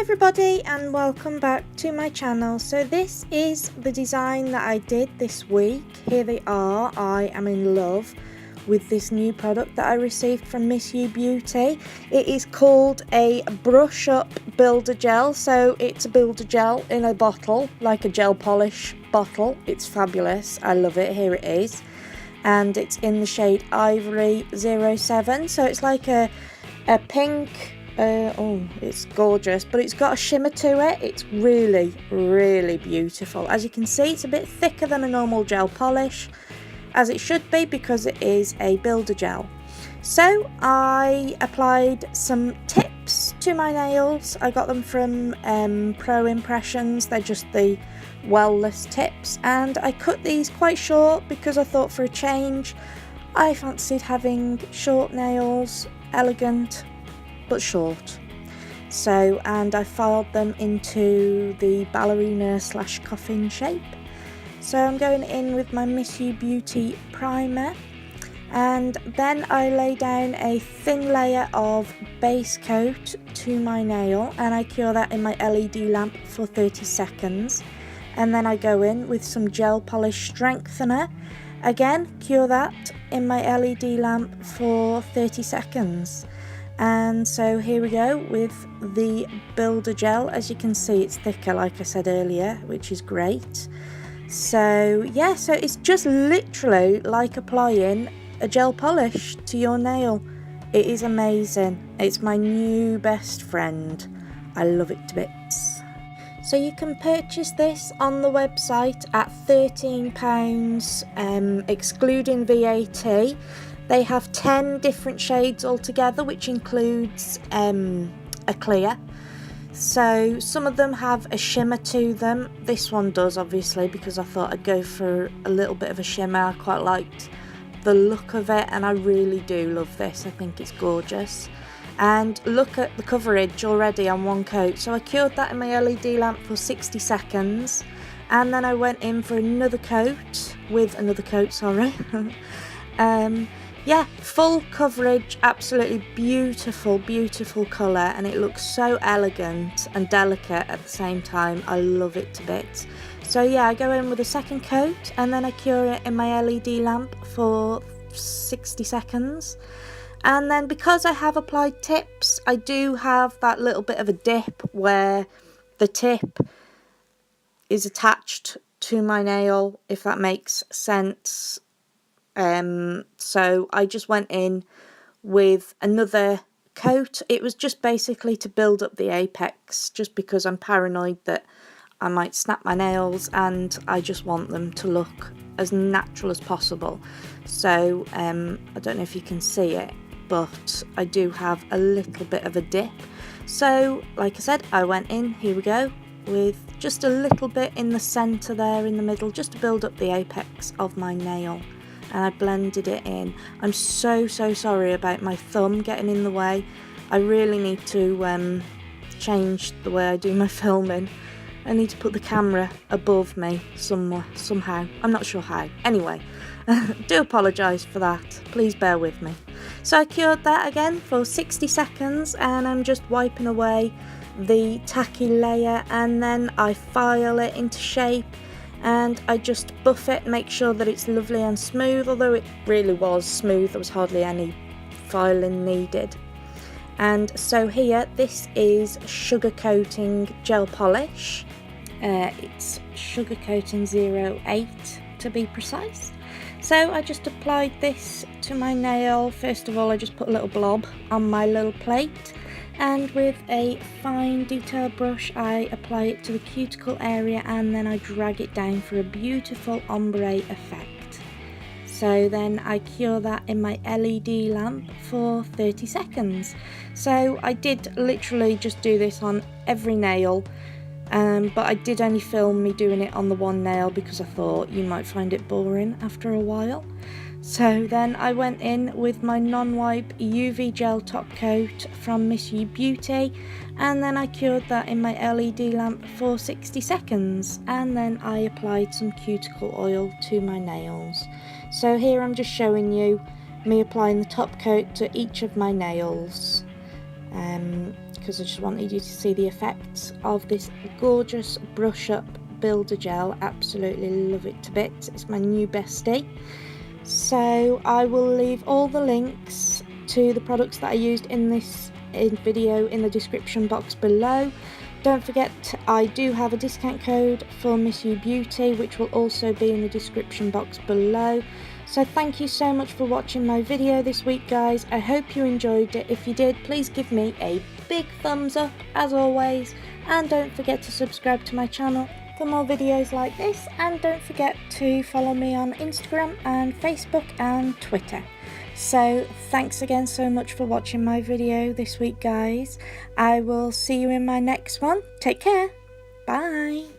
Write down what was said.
everybody and welcome back to my channel. So this is the design that I did this week. Here they are. I am in love with this new product that I received from Miss You Beauty. It is called a brush up builder gel. So it's a builder gel in a bottle, like a gel polish bottle. It's fabulous. I love it. Here it is. And it's in the shade Ivory 07. So it's like a pink. It's gorgeous, but it's got a shimmer to it. It's really beautiful. As you can see, it's a bit thicker than a normal gel polish, as it should be because it is a builder gel. So I applied some tips to my nails. I got them from Pro Impressions. They're just the wellless tips, and I cut these quite short because I thought for a change I fancied having short nails, elegant but short. So, and I filed them into the ballerina / coffin shape. So I'm going in with my Miss You Beauty primer, and then I lay down a thin layer of base coat to my nail, and I cure that in my LED lamp for 30 seconds. And then I go in with some gel polish strengthener, again cure that in my LED lamp for 30 seconds. And so here we go with the builder gel. As you can see, it's thicker, like I said earlier, which is great. So yeah, so it's just literally like applying a gel polish to your nail. It is amazing. It's my new best friend. I love it to bits. So you can purchase this on the website at £13, excluding VAT. They have 10 different shades altogether, which includes a clear. So some of them have a shimmer to them. This one does, obviously, because I thought I'd go for a little bit of a shimmer. I quite liked the look of it, and I really do love this. I think it's gorgeous. And look at the coverage already on one coat. So I cured that in my LED lamp for 60 seconds. And then I went in for another coat, yeah, full coverage, absolutely beautiful colour, and it looks so elegant and delicate at the same time. I love it to bits. So yeah, I go in with a second coat and then I cure it in my LED lamp for 60 seconds. And then because I have applied tips, I do have that little bit of a dip where the tip is attached to my nail, if that makes sense. So I just went in with another coat. It was just basically to build up the apex, just because I'm paranoid that I might snap my nails and I just want them to look as natural as possible. So I don't know if you can see it, but I do have a little bit of a dip. So like I said, I went in, here we go, with just a little bit in the centre there in the middle, just to build up the apex of my nail. And I blended it in. I'm so sorry about my thumb getting in the way. I really need to change the way I do my filming. I need to put the camera above me somehow. I'm not sure how. Anyway, do apologise for that. Please bear with me. So I cured that again for 60 seconds, and I'm just wiping away the tacky layer, and then I file it into shape. And I just buff it, make sure that it's lovely and smooth, although it really was smooth, there was hardly any filing needed. And so here, this is Sugar Coating Gel Polish. It's Sugar Coating 08 to be precise. So I just applied this to my nail. First of all, I just put a little blob on my little plate. And with a fine detail brush I apply it to the cuticle area, and then I drag it down for a beautiful ombre effect. So then I cure that in my LED lamp for 30 seconds. So I did literally just do this on every nail, but I did only film me doing it on the one nail because I thought you might find it boring after a while. So then I went in with my non-wipe UV gel top coat from Miss You Beauty, and then I cured that in my LED lamp for 60 seconds, and then I applied some cuticle oil to my nails. So here I'm just showing you me applying the top coat to each of my nails. because I just wanted you to see the effects of this gorgeous brush up builder gel. Absolutely love it to bits. It's my new bestie. So I will leave all the links to the products that I used in this video in the description box below. Don't forget, I do have a discount code for Miss You Beauty, which will also be in the description box below. So thank you so much for watching my video this week, guys. I hope you enjoyed it. If you did, please give me a big thumbs up as always, and don't forget to subscribe to my channel for more videos like this, and don't forget to follow me on Instagram and Facebook and Twitter. So thanks again so much for watching my video this week, guys. I will see you in my next one. Take care. Bye.